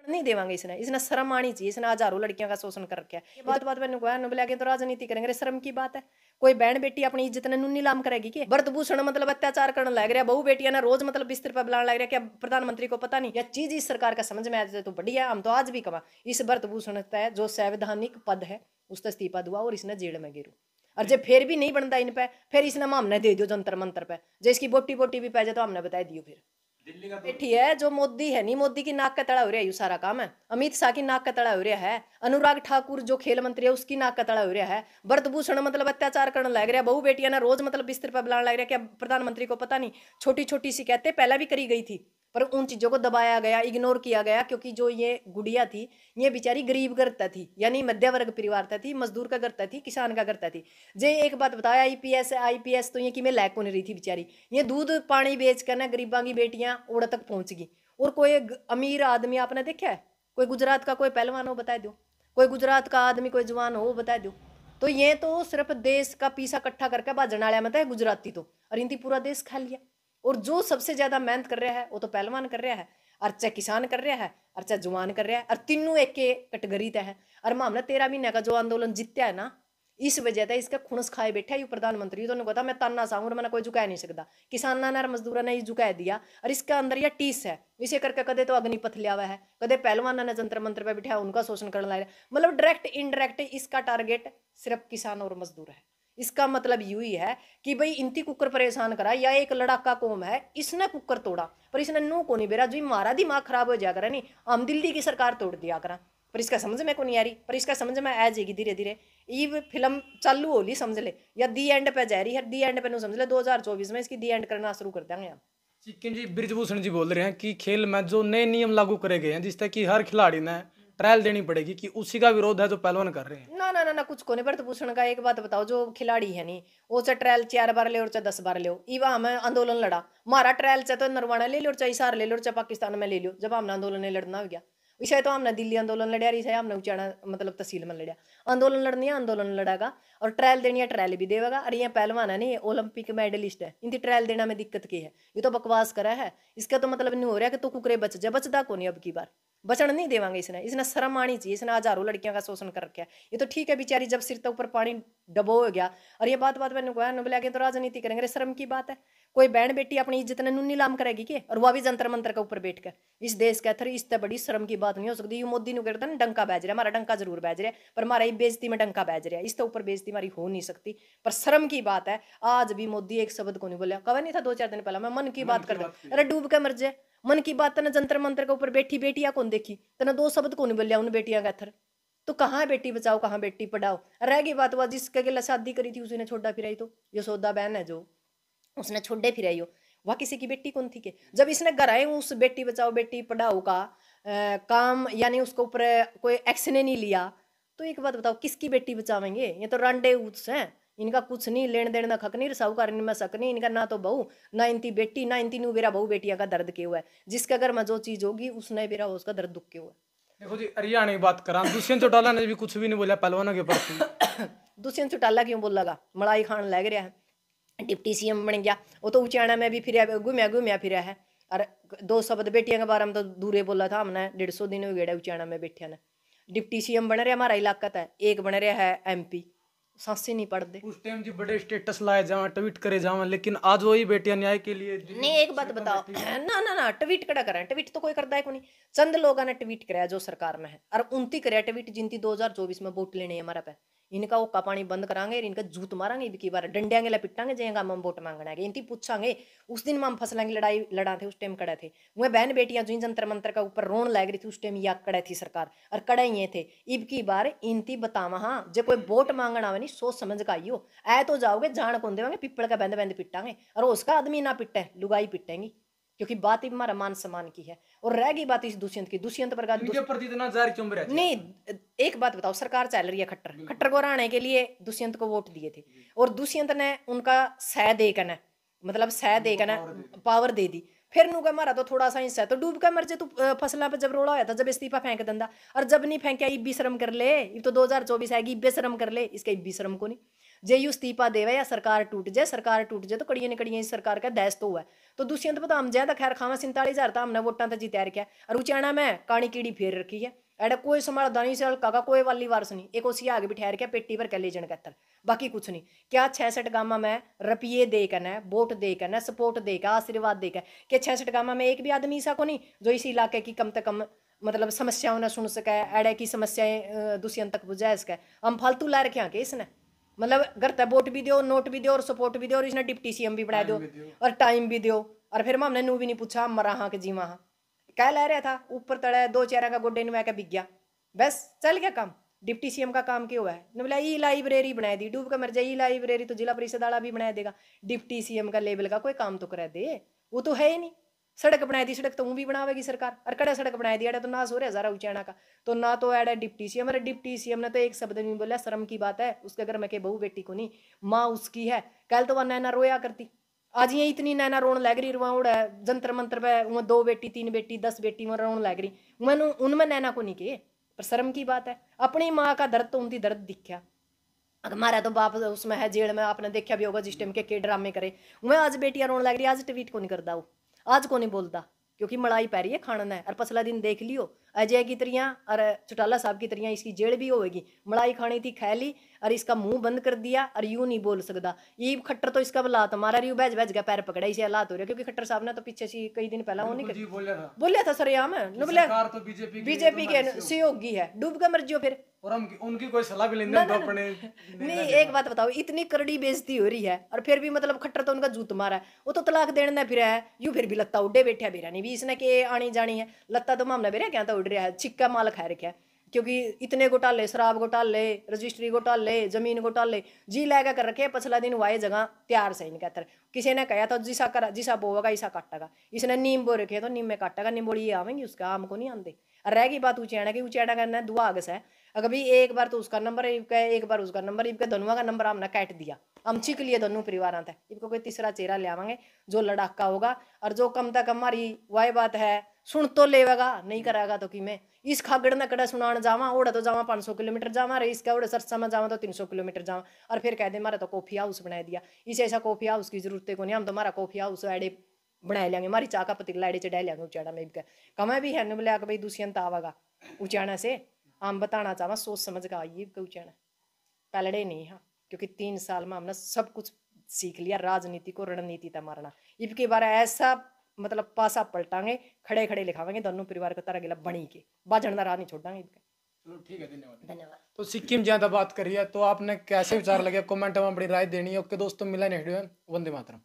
नहीं देवांगे इसने इसने शर्म आनी चाहिए। इसने हजारों लड़कियों का शोषण कर रखा है। ये बात मैंने कहा नुबला के तो राजनीति करेंगे। अरे शर्म की बात है। कोई बहन बेटी अपनी इज्जत ने नीलाम करेगी के भरत भूषण मतलब अत्याचार करने लग रहा। बहु बेटियां ना रोज मतलब बिस्तर पर बुलाने लग रहा। क्या प्रधानमंत्री को पता नहीं? यह चीज इस सरकार का समझ में आ जाए तो बढ़िया। हम तो आज भी कमा इस भरत भूषण तय जो संवैधानिक पद है उसका इस्तीफा दुआ और इसने जेल में गिरू। और जब फिर भी नहीं बनता इन पे फिर इसने हमने दे दियो जंतर मंतर पे जो इसकी बोटी बोटी भी पै जाए तो हमने बता दियो। फिर बैठी है जो मोदी है नहीं मोदी की नाक का तड़ा हो रहा है यू सारा काम है। अमित शाह की नाक का तड़ा हो रहा है। अनुराग ठाकुर जो खेल मंत्री है उसकी नाक का तड़ा हो रहा है। भरत भूषण मतलब अत्याचार करने लग रहा। बहु बेटियां ना रोज मतलब बिस्तर पर बुलाने लग रहा। क्या प्रधानमंत्री को पता नहीं? छोटी छोटी सी कहते पहला भी करी गई थी पर उन चीजों को दबाया गया इग्नोर किया गया क्योंकि जो ये गुड़िया थी ये बेचारी गरीब करता थी यानी मध्य वर्ग परिवार था थी मजदूर का करता थी किसान का करता थी। जे एक बात बताया आईपीएस तो ये कि मैं लैक होने रही थी बेचारी। ये दूध पानी बेच कर ना गरीबा की बेटियां ओड़ तक पहुंच गई। और कोई अमीर आदमी आपने देखा है? कोई गुजरात का कोई पहलवान हो बता दो। कोई गुजरात का आदमी कोई जवान हो बता दो। तो ये तो सिर्फ देश का पीसा इकट्ठा करके भाजन वाले मत है गुजराती तो और इनती पूरा देश खा लिया। और जो सबसे ज्यादा मेहनत कर रहा है वो तो पहलवान कर रहा है और चाहे किसान कर रहा है और चाहे जवान कर रहा है और तीनों एक के कैटेगरी तय है। और मामला 13 महीने का जो आंदोलन जीत्या है ना इस वजह से इसका खुणस खाए बैठा है प्रधानमंत्री। तो कहता मैं ताना सांगूर मैंने कोई झुका नहीं सकता। किसाना ने मजदूरा ने झुका दिया और इसका अंदर यह टीस है इसे करके कदे तो अग्निपथ लिया हुआ है कदे पहलवाना ने जंतर मंत्र पे बिठाया उनका शोषण करने लगा। मतलब डायरेक्ट इनडायरेक्ट इसका टारगेट सिर्फ किसान और मजदूर है। इसका मतलब यू ही है कि भाई इंती कुकर परेशान करा या एक लड़ाका कौम है इसने कुकर तोड़ा पर इसने नो को नहीं बेरा जो मारा दिमाग खराब हो जाया करा नहीं हम दिल्ली की सरकार तोड़ दिया करा। पर इसका समझ में को नहीं आ रही पर इसका समझ में आ जाएगी धीरे धीरे। ये फिल्म चालू होली समझ ले या दी एंड पे जा रही है दी एंड पे नो समझ ले 2024 में इसकी दी एंड करना शुरू कर देंगे हम। चिक्किन जी बृजभूषण जी बोल रहे हैं कि खेल में जो नए नियम लागू करे गए हैं जिससे कि हर खिलाड़ी ने ट्रायल देनी पड़ेगी कि उसी का विरोध है जो पहलवान कर रहे हैं। ना ना ना ना कुछ को नहीं। भरत भूषण का एक बात बताओ जो खिलाड़ी है नहीं वो चाहे ट्रायल 4 बार ले और चाहे 10 बार ले इवा हमें आंदोलन लड़ा मारा ट्रायल चाहे तो नरवाना ले लो चाहे हिसार ले लो चाहे पाकिस्तान में ले लो जब हमने आंदोलन नहीं लड़ना हो गया। विषय तो हमने दिल्ली आंदोलन लड़ा रही है हमने उचाना मतलब तहसील में लड़ा। आंदोलन लड़नी है आंदोलन लड़ागा और ट्रायल देनी है ट्रायल भी देगा। और ये पहलवान है नहीं ओलंपिक मेडलिस्ट है इनकी ट्रायल देना में दिक्कत की है? ये तो बकवास करा है। इसका तो मतलब नहीं हो रहा कि तो कुकरे बच जाए बचदा को नहीं अब की बार बचन नहीं देवांगे इसने इसने शर्म आनी चाहिए। इसने हजारों लड़कियों का शोषण कर रखा है। ये तो ठीक है बेचारी जब सिर तक ऊपर पानी डबो हो गया। और ये बात मैंने कहा नुबला के तो राजनीति करेंगे। शर्म की बात है। कोई बहन बेटी अपनी इज्जत ने नीलाम करेगी के और वह भी जंतर मंतर के ऊपर बैठ कर इस देश के अथर इससे बड़ी शर्म की बात नहीं हो सकती। मोदी ने कहता ना डंका बैज रहा हमारा डंका जरूर बैज रहा है पर हमारा ही बेइज्जती में डंका बैज रहा है इसके ऊपर बेइज्जती हमारी हो नहीं सकती। पर शर्म की बात है आज भी मोदी एक शब्द को नहीं बोला। कहा नहीं था 2-4 दिन पहला मैं मन की बात करता अरे डूब के मर जाए। मन की बात तने जंतर मंतर के ऊपर बैठी बेटियां कौन देखी तने 2 शब्द कौन बोलिया उन बेटियां का अथर। तो कहाँ है बेटी बचाओ कहाँ बेटी पढ़ाओ। रह गई बात हुआ जिसके गिला शादी करी थी उसने छोड़ा फिराई तो यशोदा बहन है जो उसने छोड़े फिराई हो वह किसी की बेटी कौन थी के जब इसने घर आए उस बेटी बचाओ बेटी पढ़ाओ का काम यानी उसके ऊपर कोई एक्शन नहीं लिया। तो एक बात बताओ किसकी बेटी बचावेंगे? ये तो रंडे उस हैं इनका कुछ नहीं लेन देन ना खक नहीं साहूकार में शक नहीं इनका ना तो बहू ना इनती बेटी ना इनती नू बेरा बहू बेटियां का दर्द के हुआ है। जिसके घर में जो चीज होगी उसने बेरा उसका दर्द दुख के हुआ है। देखो जी हरियाणा की बात करा दुष्यंत चौटाला ने भी कुछ भी नहीं बोला पहलवानों के प्रति। दुष्यंत चौटाला क्यों बोल लगा मलाई खान लग रहा है डिप्टी सीएम बन गया वो तो उचाना में भी फिर घूमया घूमया फिरा है। और 2 शब्द बेटियां के बारे में तो दूरे बोला था हमने 150 दिन हो गया उचाना में बैठे ने। डिप्टी सीएम बन रहा हमारा इलाका था एक बन रहा है एमपी सांसे नहीं पड़ते। उस टाइम जी बड़े स्टेटस लाए जावा ट्वीट करे जावा लेकिन आज वही बेटियां न्याय के लिए नहीं एक बात बताओ ना ना ना ट्वीट कड़ा करें ट्वीट तो कोई करता है को नहीं। चंद लोगों ने ट्वीट कराया जो सरकार में है और उनती कराया ट्वीट जिनती 2024 में वोट लेने हमारा पे इनका ओका पानी बंद करांगे इनका जूत मारांगे इनकी बार डंडियांगे पिटांगे जेगा हम वोट मांगना है इनती पूछांगे। उस दिन हम फसलों की लड़ाई लड़ा थे उस टाइम कड़े थे वह बहन बेटियां जो जंतर मंत्र का ऊपर रोन लग रही थी उस टाइम या कड़े थी सरकार और कड़े ये थे। इब की बार इनती बतावा हाँ जो कोई वोट मांगना नहीं सोच समझ का आइयो ऐ तो जाओगे जान कौन देवांगे पिपड़ का बंद बंद पिटांगे और उसका आदमी ना पिटे लुगाई पिटेंगी क्योंकि बात ही हमारा मान सम्मान की है। और रह गई बात इस दुष्यंत की दुष्यंत पर इनके प्रति इतना जार क्यों रहा नहीं एक बात बताओ सरकार चल रही है खट्टर खट्टर को हराने के लिए दुष्यंत को वोट दिए थे और दुष्यंत ने उनका सह देकर मतलब सह देकर पावर दे दी। फिर नु का मारा तो थोड़ा सा हिस्सा तो डूब कर मर जाए तू फसला पे जब रोड़ा होया था जब इस्तीफा फेंक दंदा और जब नहीं फेंकिया इब्बी शर्म कर ले ये तो 2024 आएगी इब्बे शर्म कर ले इसका इब्बी शर्म को नहीं। जे यू इस्तीफा देवे या सरकार टूट जाए तो कड़िया ने कड़िया इस सरकार का दैस तो हुआ है। तो दुष्यंत पता हम ज्यादा खैर खावा 47,000 था हमने वोटा तो जित्या रखा और उचाणा में काणी कीड़ी फेर रखी है। एडा कोई संभालदा नहीं से हल्का कोई वाली वारस नहीं, एक ओसिया आगे बिठा रखा पेटी पर ले जन कहतर, बाकी कुछ नहीं। क्या 66 गामा में रुपये दे कने वोट दे कने सपोर्ट दे का आशीर्वाद दे के, क्या 66 गामा में एक भी आदमी ऐसा को नहीं जो इस इलाके की कम से कम मतलब समस्याओं ने सुन सके, एडे की समस्याएं दुष्यंत तक बुझा सके। हम फालतू ला रखे हैं कि इसने मतलब घर तक वोट भी दो, नोट भी दो और सपोर्ट भी दो और इसने डिप्टी सीएम भी बना दो और टाइम भी दो। और फिर हमने नू भी नहीं पूछा मरा हाँ कि जी वहाँ क्या ला रहा था, ऊपर तड़े 2 चेहरा का गोड्डे नुआ के बिक गया, बस चल गया काम। डिप्टी सीएम का काम क्या हुआ है ने बोला ई लाइब्रेरी बना दी, डूब कर मर जाए। ई लाइब्रेरी तो जिला परिषद वाला भी बना देगा, डिप्टी सीएम का लेवल का कोई काम तो करा दे, वो तो है ही नहीं। सड़क बना दी, सड़क तो वो भी बनावेगी सरकार, और कड़ा सड़क बना दी एडा तो नाश हो रहा है सारा उचाणा का। तो ना तो एडा डिप्टी सीएम, अरे डिप्टी सीएम ने तो एक शब्द नहीं बोला, शर्म की बात है उसके घर में के बहू बेटी को नहीं, माँ उसकी है। कल तो वह नैना रोया करती, आज ये इतनी नैना रोन लग रही, रुआ उड़ा जंतर मंत्र पे 2 बेटी 3 बेटी 10 बेटी में रोन लग रही, उनमें नैना को नहीं के। पर शर्म की बात है, अपनी माँ का दर्द तो उनकी दर्द दिखा। हमारा तो बाप उसमें है जेल में, आपने देखा भी होगा जिस टाइम के ड्रामे करे। मैं आज बेटियां रोने लग रही, आज ट्वीट को नहीं करता वो, आज को नहीं बोलता क्योंकि मलाई पै रही है खाना है। और पसला दिन देख लियो अजय की तरियां और चौटाला साहब की तरियां इसकी जेल भी होएगी, मलाई खानी थी खै ली और इसका मुंह बंद कर दिया और यूं नहीं बोल सकता। ये खट्टर तो इसका लात मारा रही बैज बैज का पैर पकड़ा इसे हालात हो रहे, क्योंकि खट्टर साहब ने तो पीछे से कई दिन पहला वो नहीं बोलिया था सरेआम तो बीजेपी के सहयोगी है, डूब के मर जियो फिर। और हम उनकी कोई सलाह भी लेंगे तो अपने नहीं एक बात बताओ, इतनी करड़ी बेइज्जती हो रही है और फिर भी मतलब खट्टर तो उनका जूत मारा है, वो तो तलाक देने ना फिर है यूं फिर भी लगता उड़े बैठा बेरा नहीं भी इसने के आनी जानी है, लगता तो मामला बेरा क्या तो उड़ रहा है, छिक्का माल खा रखा है। क्योंकि इतने घोटाले, शराब घोटाले, रजिस्ट्री घोटाले, जमीन घोटाले जी लगा कर रखे। पछला दिन वाए जगह तैयार से इनका तर किसी ने कहा था जिसा बोगा ऐसा काटेगा, इसने नीम बो रखे तो नीम में काटेगा, नींबोड़ी ये आवेंगी उसका आम को नहीं आते। और रह गई बात उचैना की, उचैना करना दुआ आगस है, अगर भी एक बार तो उसका नंबर एक बार उसका नंबर इनका दोनों का नंबर हमने काट दिया, हम छिक लिए दोनों परिवार तक। इनको कोई तीसरा चेहरा ले आवेंगे जो लड़ाका होगा और जो कम तक हमारी वही बात है सुन तो लेगा, नहीं कराएगा तो कि मैं इस खागड़ न कड़ा सुनान जावा, ओड़ा तो जावा 500 किलोमीटर जावा, रे इसका ओड़ा सरसा में जावा तो 300 किलोमीटर जावा, और फिर कह दे मारा तो कॉफी हाउस बना दिया। इसे ऐसा कॉफी हाउस की जरूरत को नहीं, हम तो हमारा कॉफी हाउस एडे बना लेंगे, हमारी चाह का पतीला एडे चढ़ा लेंगे उचाड़ा में कमा भी है न बोले भाई दुष्यंत आवेगा उचाड़ा से। हम बताना चाहवा सोच समझ का आइए उचाड़ा पलड़े नहीं। हाँ क्योंकि 3 साल में हमने सब कुछ सीख लिया, राजनीति को रणनीति तक मारना। इनके बारे ऐसा मतलब पासा पलटांगे, खड़े खड़े लिखावेंगे दोनों परिवार को तरह गिला बनी के बाजन राह नहीं छोड़ांगे। चलो ठीक है, धन्यवाद धन्यवाद। तो सिक्किम ज्यादा बात करिए तो आपने कैसे विचार लगे कमेंट में बड़ी राय देनी है। ओके दोस्तों, मिला नेक्स्ट वीडियो में। वंदे मातरम।